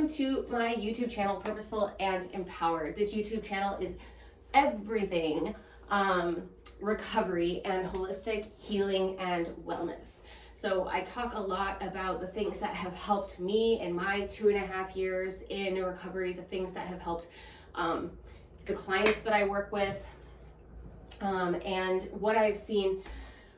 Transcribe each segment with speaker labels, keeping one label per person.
Speaker 1: welcome to my YouTube channel, Purposeful and Empowered. This YouTube channel is everything recovery and holistic healing and wellness. So I talk a lot about the things that have helped me in my 2.5 years in recovery, the things that have helped the clients that I work with, and what I've seen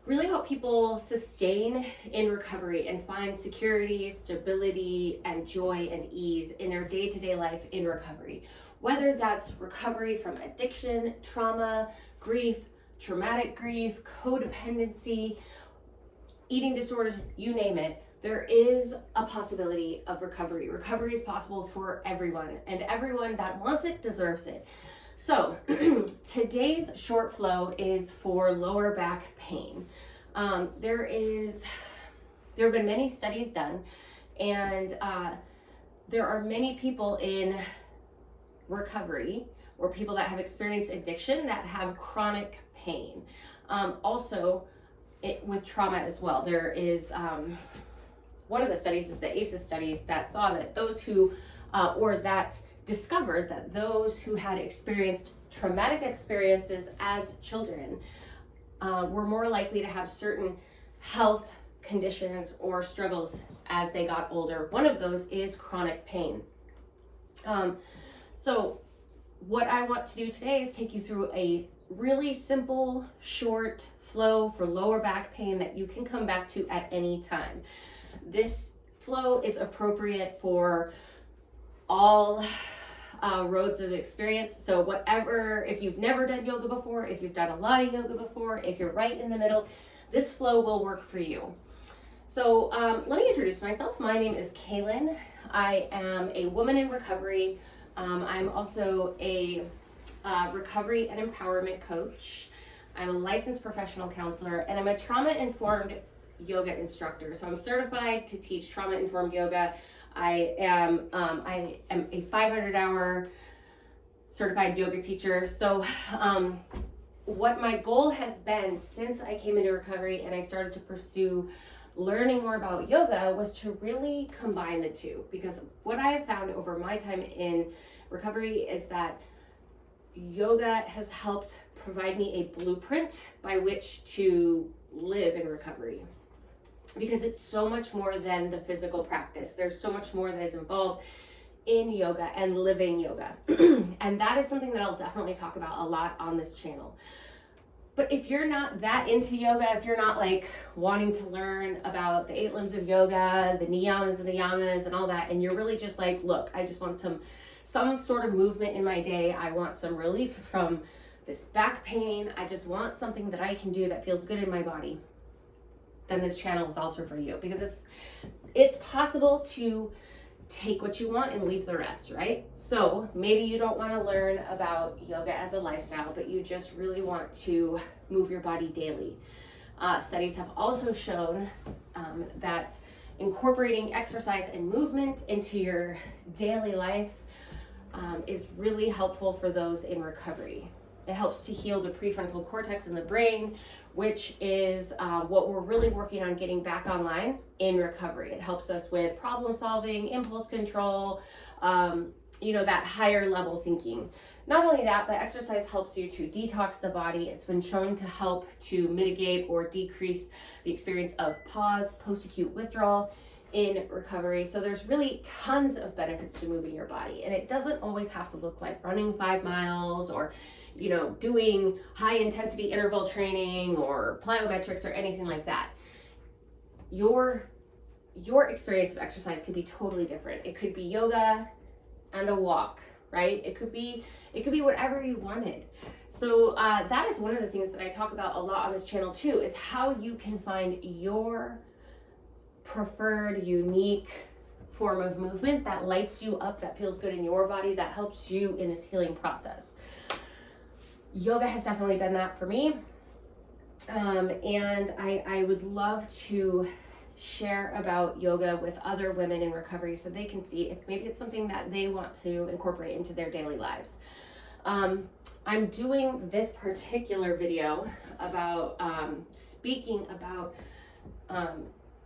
Speaker 1: really help people sustain in recovery and find security, stability, and joy and ease in their day-to-day life in recovery. Whether that's recovery from addiction, trauma, grief, traumatic grief, codependency, eating disorders, you name it, there is a possibility of recovery. Recovery is possible for everyone, and everyone that wants it deserves it. So today's short flow is for lower back pain. There have been many studies done, and there are many people in recovery or people that have experienced addiction that have chronic pain. Also, with trauma as well. There is one of the studies is the ACEs studies that saw that those who that discovered that those who had experienced traumatic experiences as children were more likely to have certain health conditions or struggles as they got older. One of those is chronic pain. So what I want to do today is take you through a really simple, short flow for lower back pain that you can come back to at any time. This flow is appropriate for all roads of experience. So whatever, if you've never done yoga before, if you've done a lot of yoga before, if you're right in the middle, this flow will work for you. So let me introduce myself. My name is Kaylin. I am a woman in recovery. I'm also a recovery and empowerment coach. I'm a licensed professional counselor, and I'm a trauma-informed yoga instructor. So I'm certified to teach trauma-informed yoga. I am a 500-hour certified yoga teacher. So what my goal has been since I came into recovery and I started to pursue learning more about yoga was to really combine the two, because what I have found over my time in recovery is that yoga has helped provide me a blueprint by which to live in recovery, because it's so much more than the physical practice. There's so much more that is involved in yoga and living yoga. And that is something that I'll definitely talk about a lot on this channel. But if you're not that into yoga, if you're not like wanting to learn about the 8 limbs of yoga, the niyamas and the yamas and all that, and you're really just like, look, I just want some sort of movement in my day. I want some relief from this back pain. I just want something that I can do that feels good in my body. Then this channel is also for you, because it's possible to take what you want and leave the rest, right? So maybe you don't want to learn about yoga as a lifestyle, but you just really want to move your body daily. Studies have also shown that incorporating exercise and movement into your daily life is really helpful for those in recovery. It helps to heal the prefrontal cortex in the brain, which is what we're really working on getting back online in recovery. It helps us with problem solving, impulse control, that higher level thinking. Not only that, but exercise helps you to detox the body. It's been shown to help to mitigate or decrease the experience of pause, post-acute withdrawal in recovery. So there's really tons of benefits to moving your body, and it doesn't always have to look like running 5 miles or doing high intensity interval training or plyometrics or anything like that. Your experience of exercise could be totally different. It could be yoga and a walk, right? It could be whatever you wanted. So that is one of the things that I talk about a lot on this channel too, is how you can find your preferred, unique form of movement that lights you up, that feels good in your body, that helps you in this healing process. Yoga has definitely been that for me. And I would love to share about yoga with other women in recovery so they can see if maybe it's something that they want to incorporate into their daily lives. I'm doing this particular video about speaking about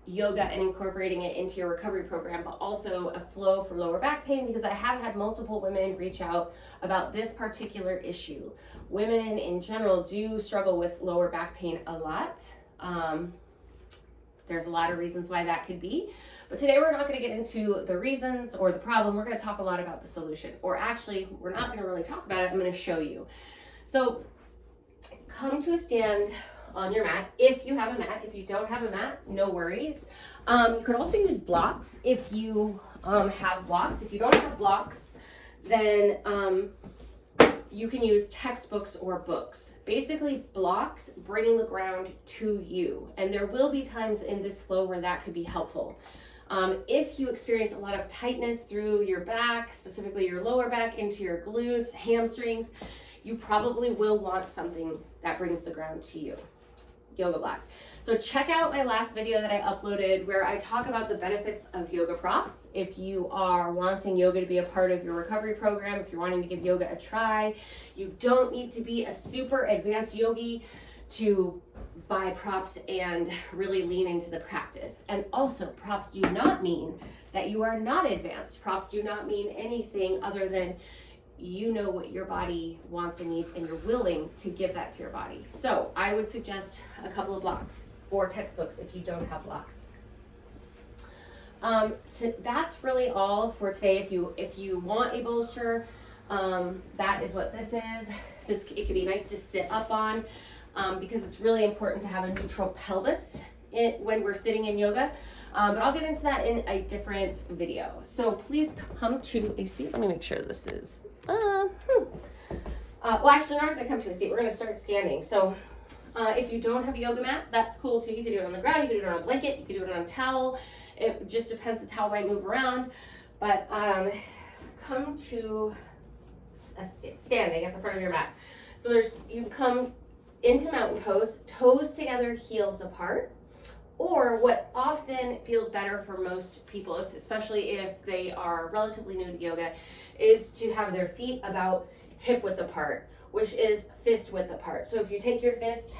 Speaker 1: yoga and incorporating it into your recovery program, but also a flow for lower back pain, because I have had multiple women reach out about this particular issue. Women in general do struggle with lower back pain a lot. There's a lot of reasons why that could be, but today we're not going to get into the reasons or the problem. We're going to talk a lot about the solution, or actually we're not going to really talk about it. I'm going to show you. So come to a stand on your mat if you have a mat. If you don't have a mat, no worries. You could also use blocks if you have blocks. If you don't have blocks, then you can use textbooks or books. Basically, blocks bring the ground to you, and there will be times in this flow where that could be helpful. If you experience a lot of tightness through your back, specifically your lower back into your glutes, hamstrings, you probably will want something that brings the ground to you. Yoga blocks. So check out my last video that I uploaded where I talk about the benefits of yoga props. If you are wanting yoga to be a part of your recovery program, if you're wanting to give yoga a try, you don't need to be a super advanced yogi to buy props and really lean into the practice. And also, props do not mean that you are not advanced. Props do not mean anything other than you know what your body wants and needs, and you're willing to give that to your body. So I would suggest a couple of blocks or textbooks if you don't have blocks. That's really all for today. If you want a bolster, that is what this is. It can be nice to sit up on because it's really important to have a neutral pelvis when we're sitting in yoga. But I'll get into that in a different video. So please come to a seat. Let me make sure this is. Well, actually, we're not going to come to a seat. We're going to start standing. So if you don't have a yoga mat, that's cool too. You can do it on the ground. You can do it on a blanket. You can do it on a towel. It just depends. The towel might move around. But come to a standing at the front of your mat. So you come into mountain pose, toes together, heels apart. Or what often feels better for most people, especially if they are relatively new to yoga, is to have their feet about hip width apart, which is fist width apart. So if you take your fist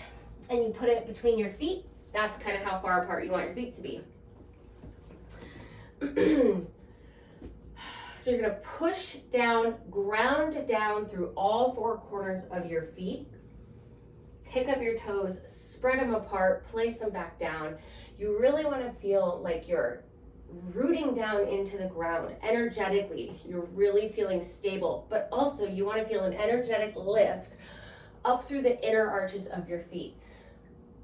Speaker 1: and you put it between your feet, that's kind of how far apart you want your feet to be. So you're going to push down, ground down through all four corners of your feet. Pick up your toes, spread them apart, place them back down. You really want to feel like you're rooting down into the ground energetically. You're really feeling stable, but also you want to feel an energetic lift up through the inner arches of your feet.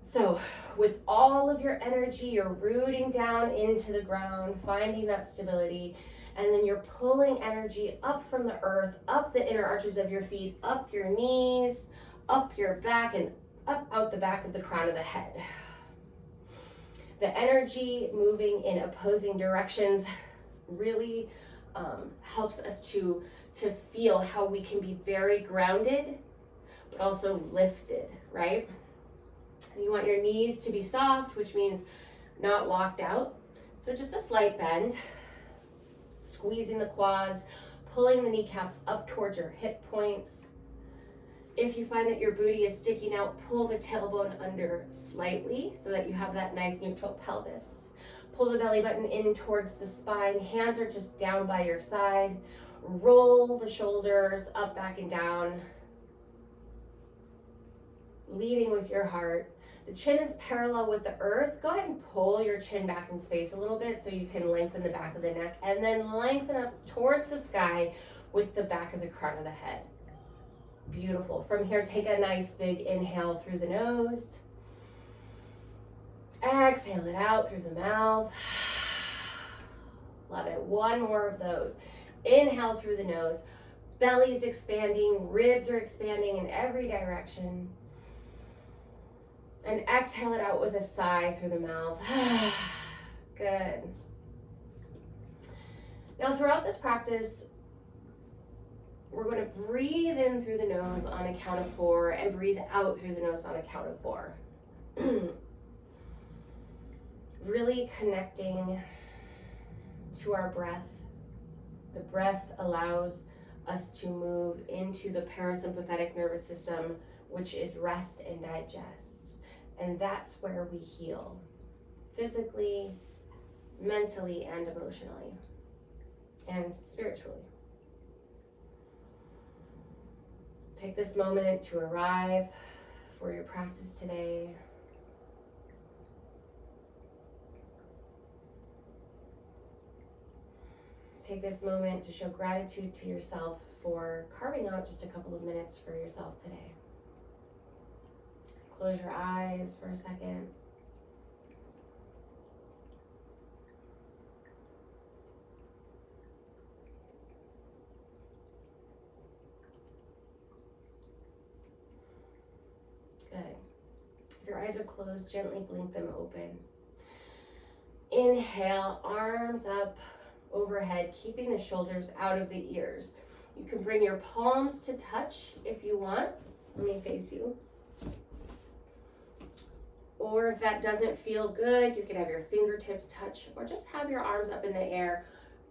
Speaker 1: So with all of your energy, you're rooting down into the ground, finding that stability, and then you're pulling energy up from the earth, up the inner arches of your feet, up your knees, up your back, and up out the back of the crown of the head. The energy moving in opposing directions really helps us to feel how we can be very grounded, but also lifted, right? And you want your knees to be soft, which means not locked out. So just a slight bend, squeezing the quads, pulling the kneecaps up towards your hip points. If you find that your booty is sticking out, pull the tailbone under slightly so that you have that nice neutral pelvis. Pull the belly button in towards the spine. Hands are just down by your side. Roll the shoulders up, back, and down. Leading with your heart. The chin is parallel with the earth. Go ahead and pull your chin back in space a little bit so you can lengthen the back of the neck, and then lengthen up towards the sky with the back of the crown of the head. Beautiful. From here, take a nice big inhale through the nose. Exhale it out through the mouth. Love it. One more of those. Inhale through the nose. Belly's expanding, ribs are expanding in every direction. And exhale it out with a sigh through the mouth. Good. Now, throughout this practice, we're going to breathe in through the nose on a count of 4 and breathe out through the nose on a count of 4. Really connecting to our breath. The breath allows us to move into the parasympathetic nervous system, which is rest and digest. And that's where we heal. physically, mentally, and emotionally, and spiritually. Take this moment to arrive for your practice today. Take this moment to show gratitude to yourself for carving out just a couple of minutes for yourself today. Close your eyes for a second. Good. If your eyes are closed, gently blink them open. Inhale, arms up overhead, keeping the shoulders out of the ears. You can bring your palms to touch if you want. Let me face you. Or if that doesn't feel good, you can have your fingertips touch, or just have your arms up in the air,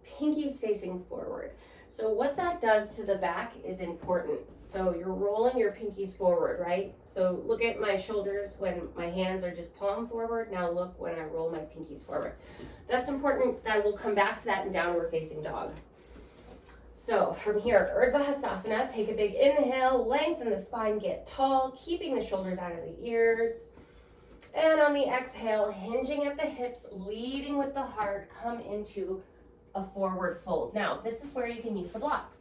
Speaker 1: pinkies facing forward. So what that does to the back is important. So you're rolling your pinkies forward, right? So look at my shoulders when my hands are just palm forward. Now look when I roll my pinkies forward. That's important. That we'll come back to that in downward facing dog. So from here, Urdhva Hastasana, take a big inhale, lengthen the spine, get tall, keeping the shoulders out of the ears. And on the exhale, hinging at the hips, leading with the heart, come into a forward fold. Now, this is where you can use the blocks.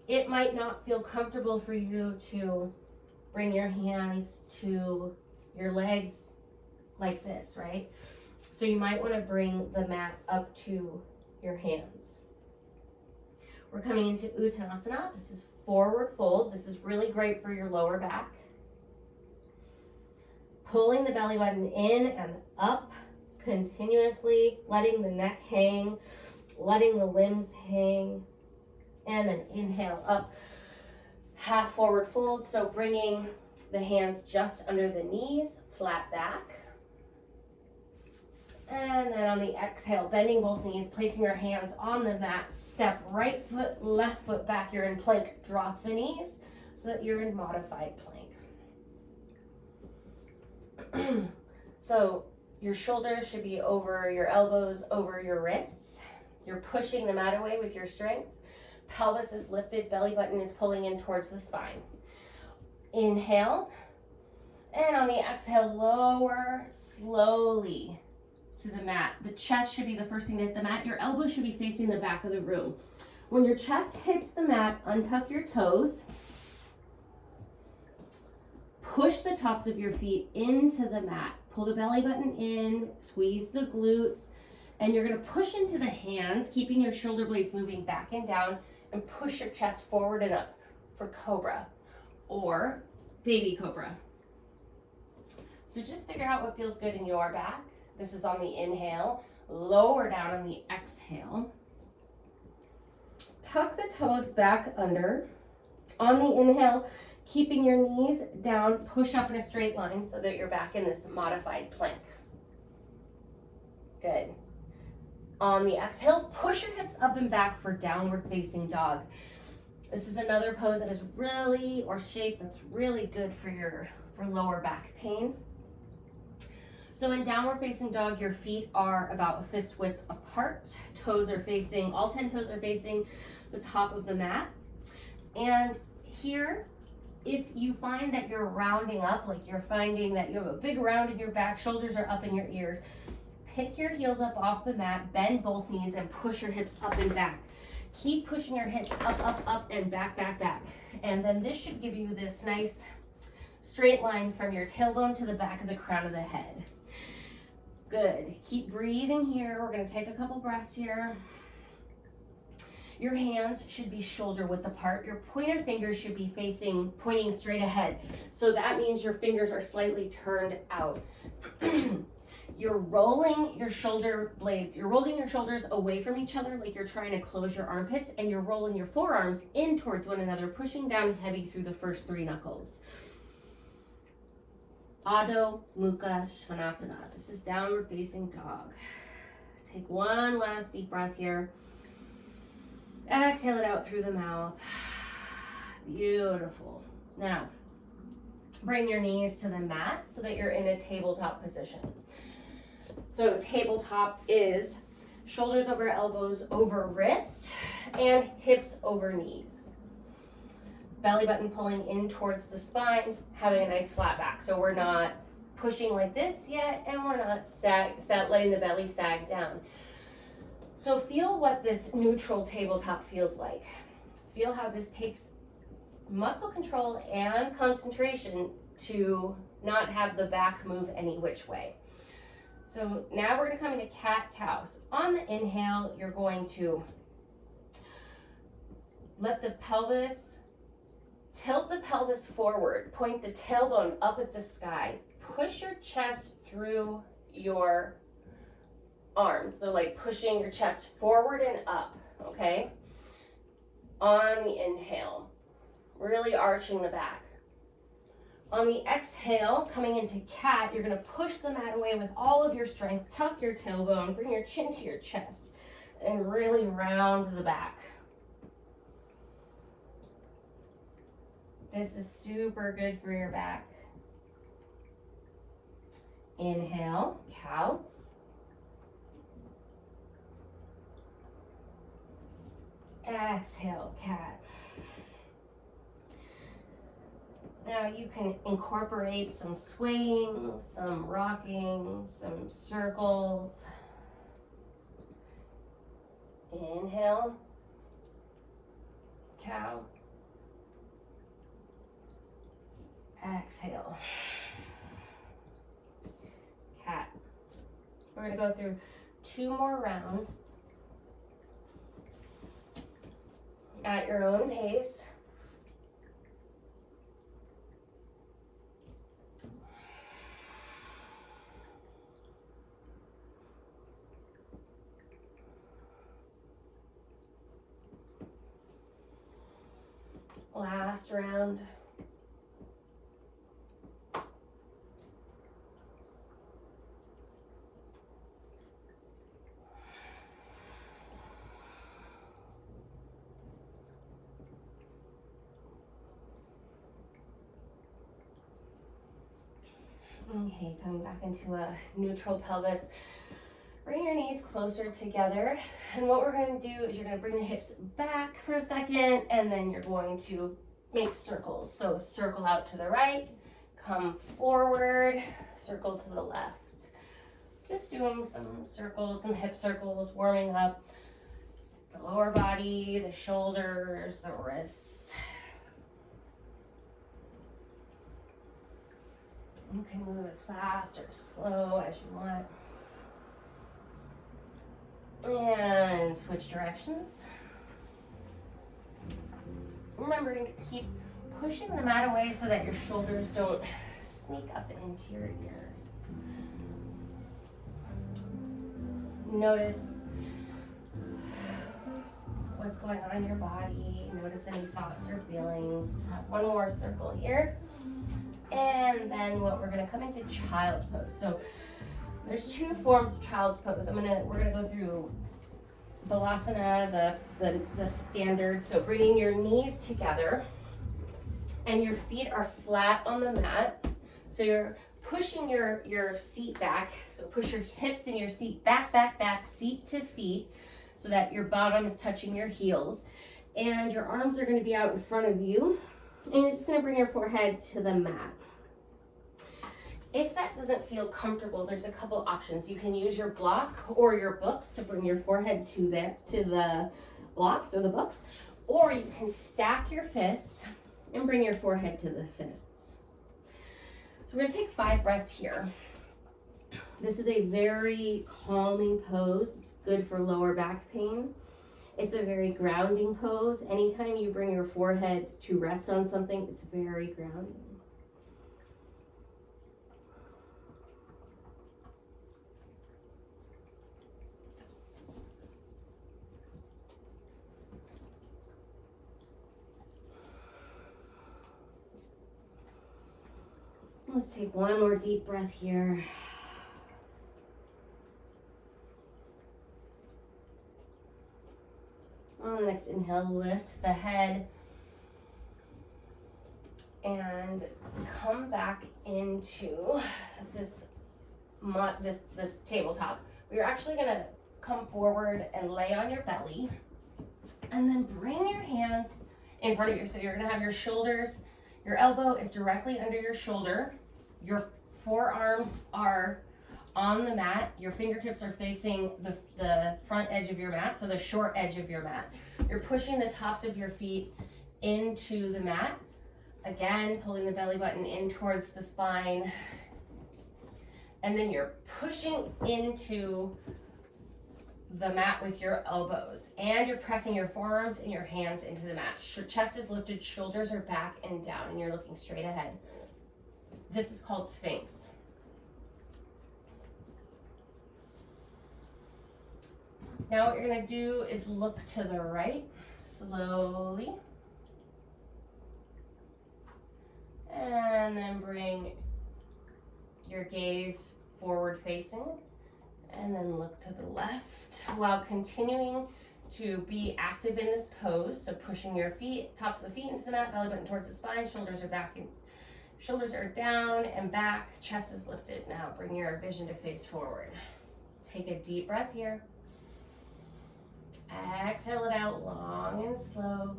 Speaker 1: It might not feel comfortable for you to bring your hands to your legs like this, right? So you might want to bring the mat up to your hands. We're coming into Uttanasana. This is forward fold. This is really great for your lower back. Pulling the belly button in and up continuously, letting the neck hang, letting the limbs hang, and then inhale up, half forward fold. So bringing the hands just under the knees, flat back. And then on the exhale, bending both knees, placing your hands on the mat, step right foot, left foot back. You're in plank, drop the knees so that you're in modified plank. So your shoulders should be over your elbows, over your wrists. You're pushing the mat away with your strength. Pelvis is lifted, belly button is pulling in towards the spine. Inhale, and on the exhale, lower slowly to the mat. The chest should be the first thing to hit the mat. Your elbows should be facing the back of the room. When your chest hits the mat, untuck your toes. Push the tops of your feet into the mat. Pull the belly button in, squeeze the glutes, and you're going to push into the hands, keeping your shoulder blades moving back and down, and push your chest forward and up for cobra or baby cobra. So just figure out what feels good in your back. This is on the inhale. Lower down on the exhale. Tuck the toes back under. On the inhale, keeping your knees down, push up in a straight line so that you're back in this modified plank. Good. On the exhale, push your hips up and back for downward facing dog. This is another pose that is really, or shape that's really good for lower back pain. So in downward facing dog, your feet are about a fist width apart. Toes are facing, all 10 toes are facing the top of the mat. And here, if you find that you're rounding up, like you're finding that you have a big round in your back, shoulders are up in your ears, pick your heels up off the mat, bend both knees, and push your hips up and back. Keep pushing your hips up, up, up, and back, back, back. And then this should give you this nice straight line from your tailbone to the back of the crown of the head. Good. Keep breathing here. We're going to take a couple breaths here. Your hands should be shoulder width apart. Your pointer fingers should be pointing straight ahead. So that means your fingers are slightly turned out. You're rolling your shoulder blades. You're rolling your shoulders away from each other like you're trying to close your armpits, and you're rolling your forearms in towards one another, pushing down heavy through the first 3 knuckles. Adho Mukha Svanasana. This is downward facing dog. Take one last deep breath here. Exhale it out through the mouth. Beautiful. Now, Bring your knees to the mat so that you're in a tabletop position. So tabletop is shoulders over elbows over wrist and hips over knees. Belly button pulling in towards the spine, having a nice flat back. So we're not pushing like this yet, and we're not letting the belly sag down. So feel what this neutral tabletop feels like. Feel how this takes muscle control and concentration to not have the back move any which way. So now we're going to come into cat-cow. So on the inhale, you're going to let the pelvis, tilt the pelvis forward, point the tailbone up at the sky, push your chest through your arms. So like pushing your chest forward and up, okay? On the inhale, really arching the back. On the exhale, coming into cat, you're going to push the mat away with all of your strength. Tuck your tailbone, bring your chin to your chest, and really round the back. This is super good for your back. Inhale, cow. Exhale, cat. Now you can incorporate some swaying, some rocking, some circles. Inhale, cow. Exhale, cat. We're going to go through 2 more rounds at your own pace. Last round. Okay, coming back into a neutral pelvis. Bring your knees closer together. And what we're going to do is you're going to bring the hips back for a second, and then you're going to make circles. So circle out to the right, come forward, circle to the left. Just doing some circles, some hip circles, warming up the lower body, the shoulders, the wrists. You can move as fast or slow as you want. And switch directions. Remembering to keep pushing the mat away so that your shoulders don't sneak up into your ears. Notice what's going on in your body. Notice any thoughts or feelings. Let's have one more circle here. And then we're going to come into child's pose. So there's 2 forms of child's pose. We're gonna go through Savasana, the standard. So bringing your knees together and your feet are flat on the mat. So you're pushing your seat back. So push your hips and your seat back, seat to feet, so that your bottom is touching your heels. And your arms are gonna be out in front of you. And you're just gonna bring your forehead to the mat. If that doesn't feel comfortable, there's a couple options. You can use your block or your books to bring your forehead to the blocks or the books, or you can stack your fists and bring your forehead to the fists. So we're gonna take 5 breaths here. This is a very calming pose. It's good for lower back pain. It's a very grounding pose. Anytime you bring your forehead to rest on something, it's very grounding. Let's take one more deep breath here. On the next inhale, lift the head. and come back into this tabletop. We're actually gonna come forward and lay on your belly, and then bring your hands in front of you. So you're gonna have your shoulders, your elbow is directly under your shoulder, your forearms are on the mat, your fingertips are facing the front edge of your mat, so the short edge of your mat. You're pushing the tops of your feet into the mat. Again, pulling the belly button in towards the spine. And then you're pushing into the mat with your elbows. And you're pressing your forearms and your hands into the mat. Your chest is lifted, shoulders are back and down, and you're looking straight ahead. This is called Sphinx. Now what you're gonna do is look to the right, slowly. And then bring your gaze forward facing, and then look to the left while continuing to be active in this pose. So pushing your feet, tops of the feet into the mat, belly button towards the spine, shoulders are back, shoulders are down and back, chest is lifted. Now bring your vision to face forward. Take a deep breath here. Exhale it out long and slow.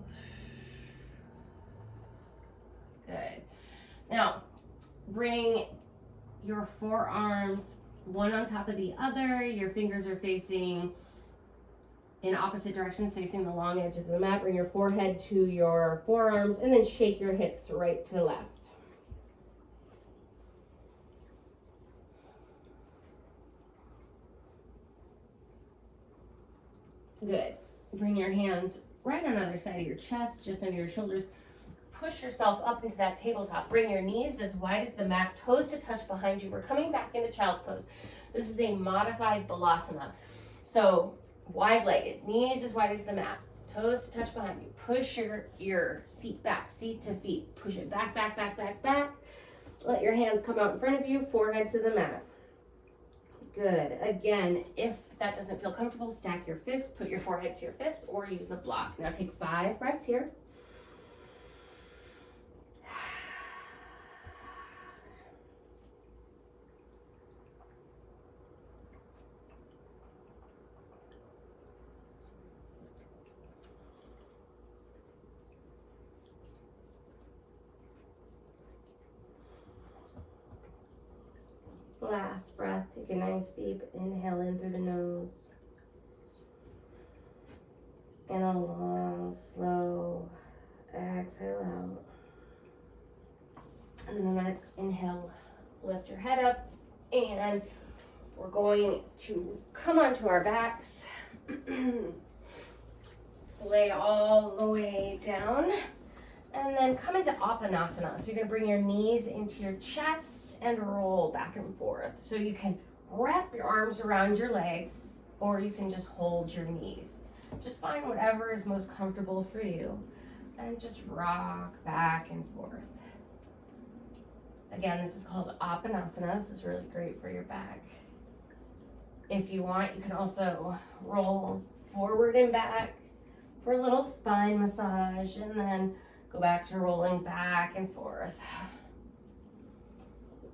Speaker 1: Good. Now, bring your forearms one on top of the other. Your fingers are facing in opposite directions, facing the long edge of the mat. Bring your forehead to your forearms, and then shake your hips right to left. Good. Bring your hands right on the other side of your chest, just under your shoulders. Push yourself up into that tabletop. Bring your knees as wide as the mat, toes to touch behind you. We're coming back into child's pose. This is a modified balasana. So wide-legged, knees as wide as the mat, toes to touch behind you. Push your seat back, seat to feet. Push it back, back, back, back, back. Let your hands come out in front of you, forehead to the mat. Good. Again, if that doesn't feel comfortable, stack your fists, put your forehead to your fists, or use a block. Now take 5 breaths here. Last breath, take a nice deep inhale in through the nose. And a long, slow exhale out. And then the next inhale, lift your head up, and we're going to come onto our backs. Lay all the way down. And then come into Apanasana. So you're going to bring your knees into your chest and roll back and forth. So you can wrap your arms around your legs, or you can just hold your knees. Just find whatever is most comfortable for you and just rock back and forth. Again, this is called Apanasana. This is really great for your back. If you want, you can also roll forward and back for a little spine massage, and then go back to rolling back and forth.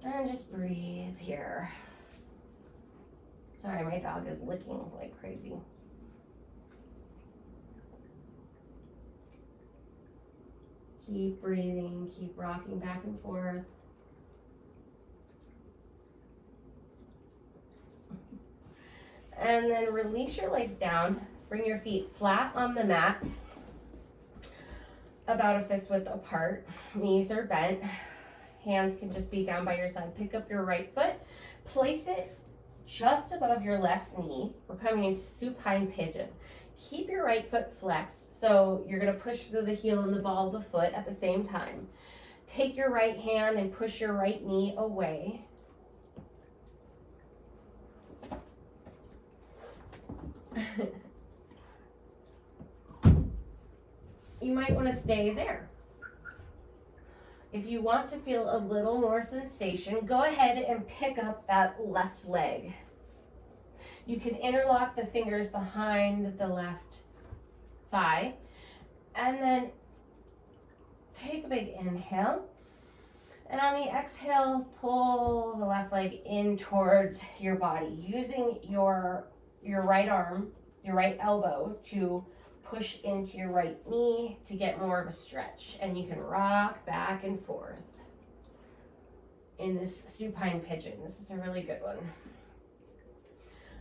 Speaker 1: And just breathe here. Sorry, my dog is licking like crazy. Keep breathing, keep rocking back and forth. And then release your legs down. Bring your feet flat on the mat, about a fist width apart. Knees are bent. Hands can just be down by your side. Pick up your right foot, place it just above your left knee. We're coming into Supine Pigeon. Keep your right foot flexed, so you're going to push through the heel and the ball of the foot at the same time. Take your right hand and push your right knee away. You might want to stay there. If you want to feel a little more sensation, go ahead and pick up that left leg. You can interlock the fingers behind the left thigh, and then take a big inhale, And on the exhale, pull the left leg in towards your body, using your right arm, your right elbow to push into your right knee to get more of a stretch. And you can rock back and forth in this supine pigeon. This is a really good one.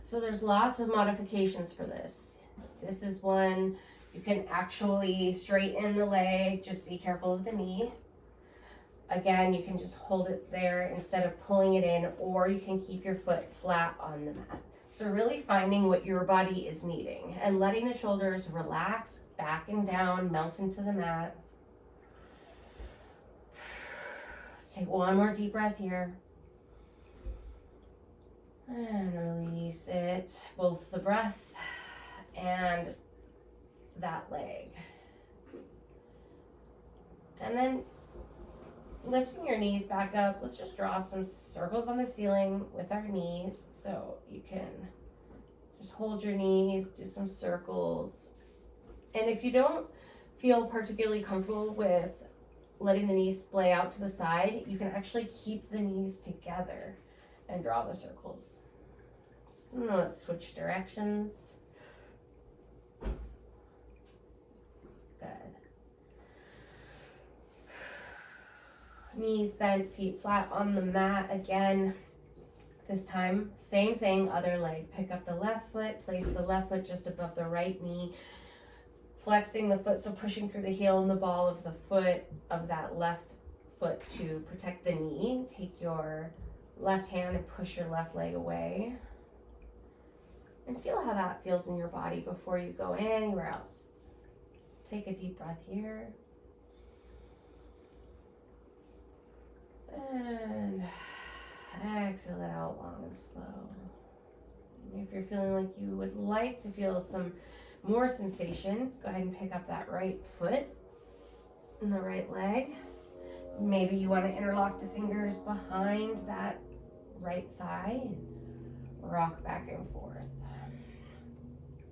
Speaker 1: So there's lots of modifications for this. This is one you can actually straighten the leg, just be careful of the knee. Again, you can just hold it there instead of pulling it in, or you can keep your foot flat on the mat. So really finding what your body is needing and letting the shoulders relax back and down, melt into the mat. Let's take one more deep breath here. And release it, both the breath and that leg. And then lifting your knees back up, let's just draw some circles on the ceiling with our knees. So you can just hold your knees, do some circles. And if you don't feel particularly comfortable with letting the knees splay out to the side, you can actually keep the knees together and draw the circles. So let's switch directions. Good. Knees bent, feet flat on the mat again. This time, same thing, other leg. Pick up the left foot, place the left foot just above the right knee, flexing the foot, so pushing through the heel and the ball of the foot of that left foot to protect the knee. Take your left hand and push your left leg away. And feel how that feels in your body before you go anywhere else. Take a deep breath here. And exhale it out long and slow. And if you're feeling like you would like to feel some more sensation, go ahead and pick up that right foot and the right leg. Maybe you want to interlock the fingers behind that right thigh and rock back and forth.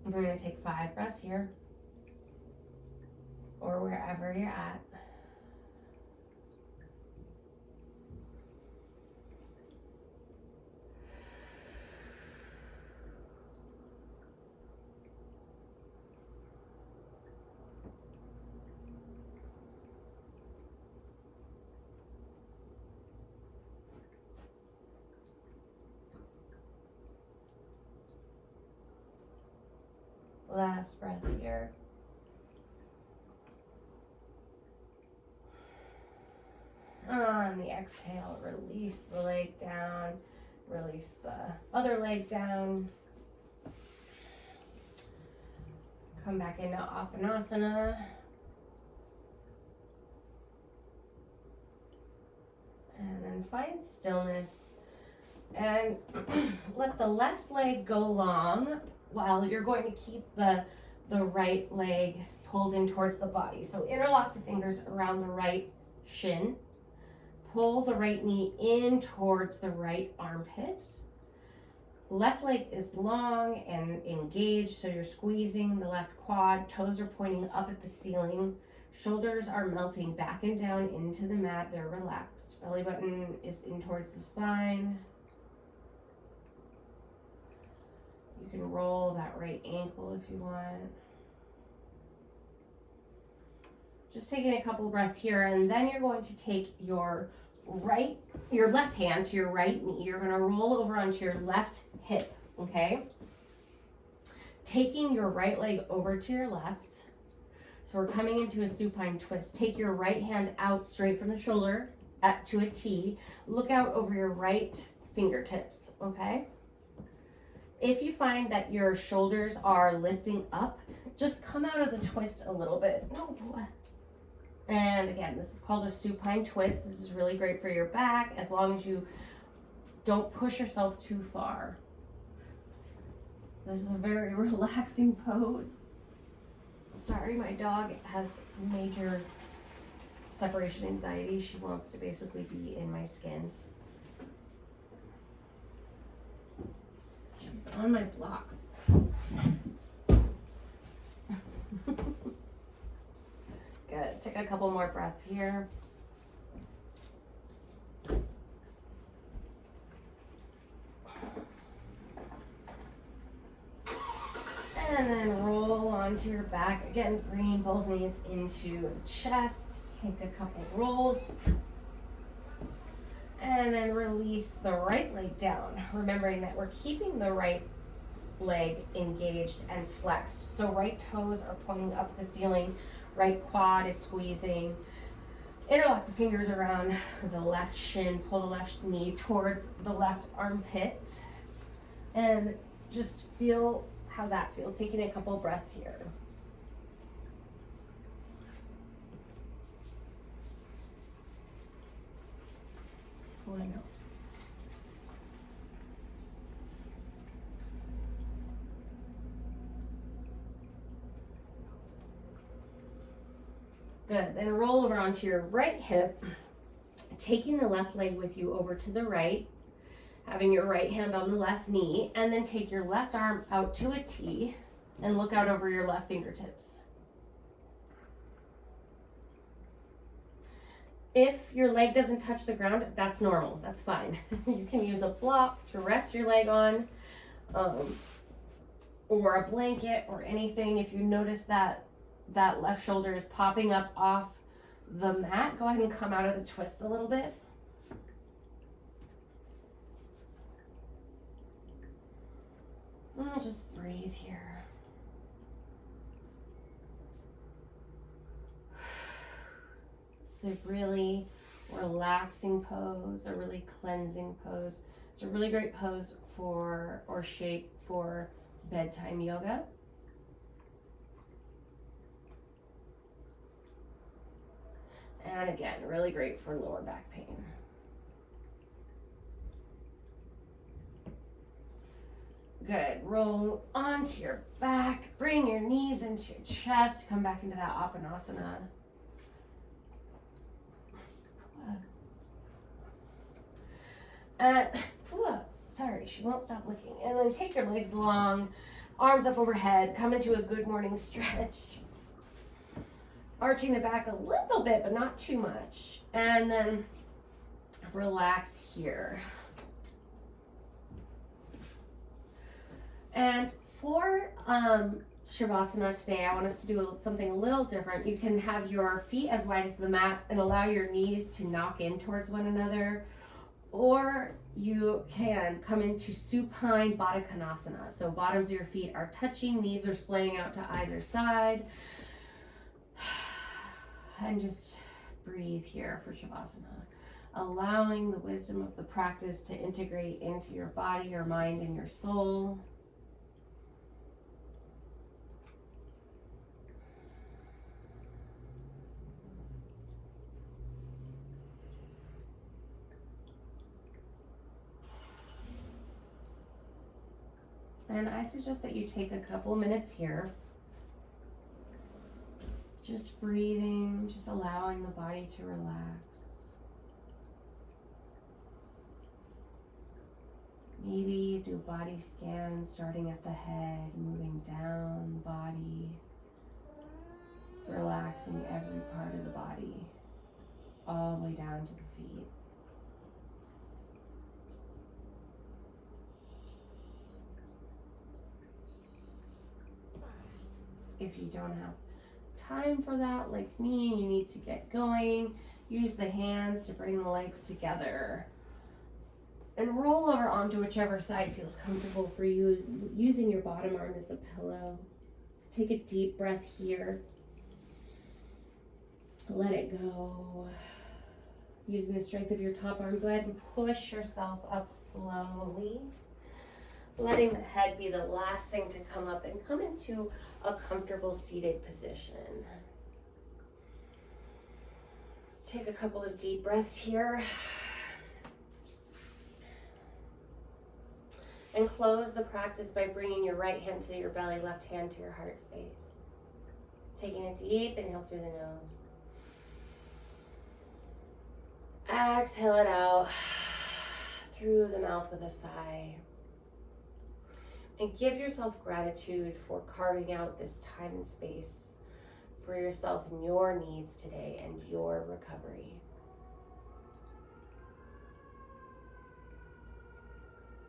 Speaker 1: We're going to take 5 breaths here or wherever you're at. Last breath here. On the exhale, release the leg down, release the other leg down. Come back into Apanasana. And then find stillness and let the left leg go long while you're going to keep the right leg pulled in towards the body. So interlock the fingers around the right shin. Pull the right knee in towards the right armpit. Left leg is long and engaged, so you're squeezing the left quad. Toes are pointing up at the ceiling. Shoulders are melting back and down into the mat. They're relaxed. Belly button is in towards the spine. You can roll that right ankle if you want. Just taking a couple breaths here, and then you're going to take your left hand to your right knee. You're going to roll over onto your left hip, okay? Taking your right leg over to your left. So we're coming into a supine twist. Take your right hand out straight from the shoulder to a T. Look out over your right fingertips, okay? If you find that your shoulders are lifting up, just come out of the twist a little bit. No, boy. And again, this is called a supine twist. This is really great for your back as long as you don't push yourself too far. This is a very relaxing pose. Sorry, my dog has major separation anxiety. She wants to basically be in my skin. She's on my blocks. Good. Take a couple more breaths here. And then roll onto your back. Again, bringing both knees into the chest. Take a couple rolls. And then release the right leg down, remembering that we're keeping the right leg engaged and flexed. So right toes are pointing up the ceiling, right quad is squeezing. Interlock the fingers around the left shin, pull the left knee towards the left armpit, and just feel how that feels. Taking a couple breaths here. Pulling out. Good. Then roll over onto your right hip, taking the left leg with you over to the right, having your right hand on the left knee, and then take your left arm out to a T and look out over your left fingertips. If your leg doesn't touch the ground, that's normal. That's fine. You can use a block to rest your leg on, or a blanket or anything. If you notice that left shoulder is popping up off the mat, go ahead and come out of the twist a little bit. And just breathe here. It's a really relaxing pose, a really cleansing pose. It's a really great pose for, or shape for, bedtime yoga. And again, really great for lower back pain. Good. Roll onto your back. Bring your knees into your chest. Come back into that Apanasana. Sorry, she won't stop licking. And then take your legs long, arms up overhead. Come into a good morning stretch. Arching the back a little bit, but not too much. And then relax here. And for Savasana today, I want us to do something a little different. You can have your feet as wide as the mat and allow your knees to knock in towards one another. Or you can come into Supine Baddhakonasana. So bottoms of your feet are touching, knees are splaying out to either side. And just breathe here for Savasana. Allowing the wisdom of the practice to integrate into your body, your mind, and your soul. And I suggest that you take a couple minutes here, just breathing, just allowing the body to relax. Maybe do a body scan starting at the head, moving down the body, relaxing every part of the body, all the way down to the feet. If you don't have time for that, like me, you need to get going, use the hands to bring the legs together. And roll over onto whichever side feels comfortable for you, using your bottom arm as a pillow. Take a deep breath here. Let it go. Using the strength of your top arm, go ahead and push yourself up slowly. Letting the head be the last thing to come up and come into a comfortable seated position. Take a couple of deep breaths here. And close the practice by bringing your right hand to your belly, left hand to your heart space. Taking a deep inhale through the nose. Exhale it out through the mouth with a sigh. And give yourself gratitude for carving out this time and space for yourself and your needs today and your recovery.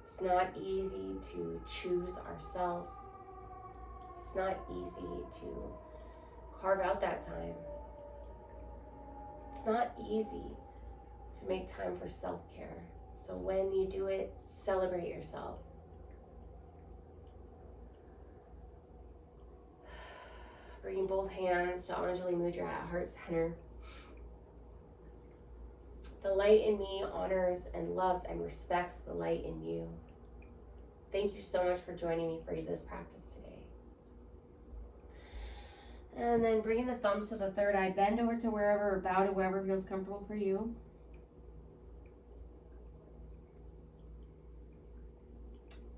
Speaker 1: It's not easy to choose ourselves. It's not easy to carve out that time. It's not easy to make time for self-care. So when you do it, celebrate yourself. Bringing both hands to Anjali Mudra at heart center. The light in me honors and loves and respects the light in you. Thank you so much for joining me for this practice today. And then bringing the thumbs to the third eye, bend over to wherever, or bow to wherever feels comfortable for you.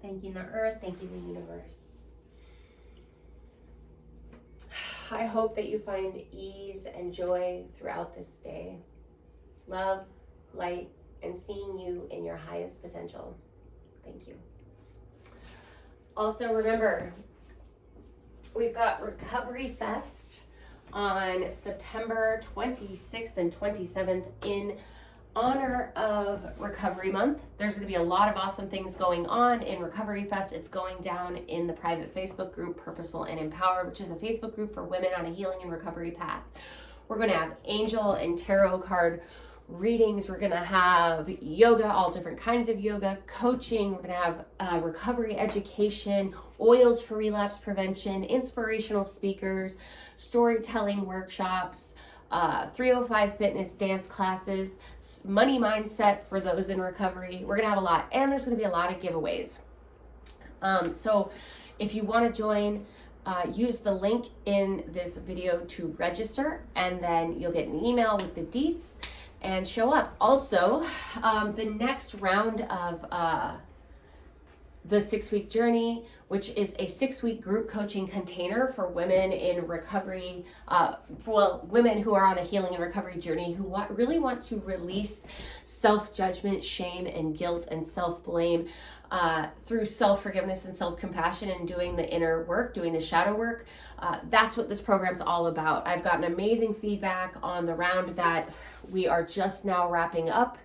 Speaker 1: Thanking the earth, thanking the universe. I hope that you find ease and joy throughout this day. Love, light, and seeing you in your highest potential. Thank you. Also remember, we've got Recovery Fest on September 26th and 27th in honor of Recovery Month. There's going to be a lot of awesome things going on in Recovery Fest. It's going down in the private Facebook group, Purposeful and Empowered, which is a Facebook group for women on a healing and recovery path. We're going to have angel and tarot card readings. We're going to have yoga, all different kinds of yoga, coaching. We're going to have recovery education, oils for relapse prevention, inspirational speakers, storytelling workshops, 305 fitness dance classes, money mindset for those in recovery. We're going to have a lot, and there's going to be a lot of giveaways. So if you want to join, use the link in this video to register, and then you'll get an email with the deets and show up. Also, the next round of the 6-week journey, which is a 6-week group coaching container for women in recovery, women who are on a healing and recovery journey, who really want to release self-judgment, shame, and guilt and self-blame through self-forgiveness and self-compassion, and doing the inner work, doing the shadow work. That's what this program's all about. I've gotten amazing feedback on the round that we are just now wrapping up.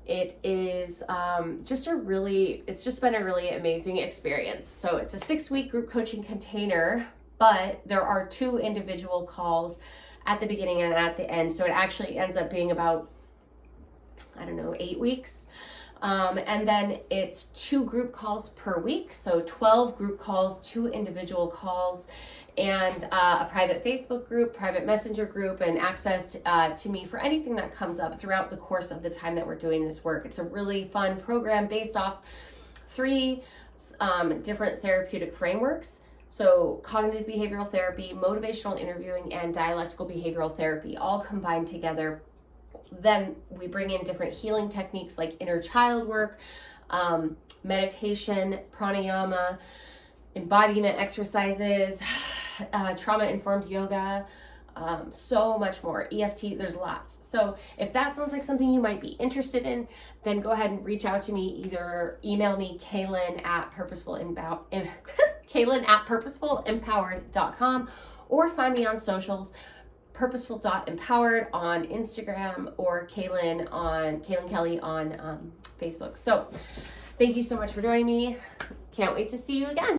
Speaker 1: It is it's just been a really amazing experience. So it's a 6-week group coaching container, but there are 2 individual calls at the beginning and at the end. So it actually ends up being about, 8 weeks. And then it's 2 group calls per week. So 12 group calls, 2 individual calls, and a private Facebook group, private messenger group, and access to me for anything that comes up throughout the course of the time that we're doing this work. It's a really fun program based off 3 different therapeutic frameworks. So cognitive behavioral therapy, motivational interviewing, and dialectical behavioral therapy, all combined together. Then we bring in different healing techniques like inner child work, meditation, pranayama, embodiment exercises, trauma-informed yoga, so much more, EFT, there's lots. So if that sounds like something you might be interested in, then go ahead and reach out to me. Either email me, Kaylin at purposefulempowered.com, or find me on socials, purposeful.empowered on Instagram, or Kaylin Kelly on Facebook. So thank you so much for joining me. Can't wait to see you again.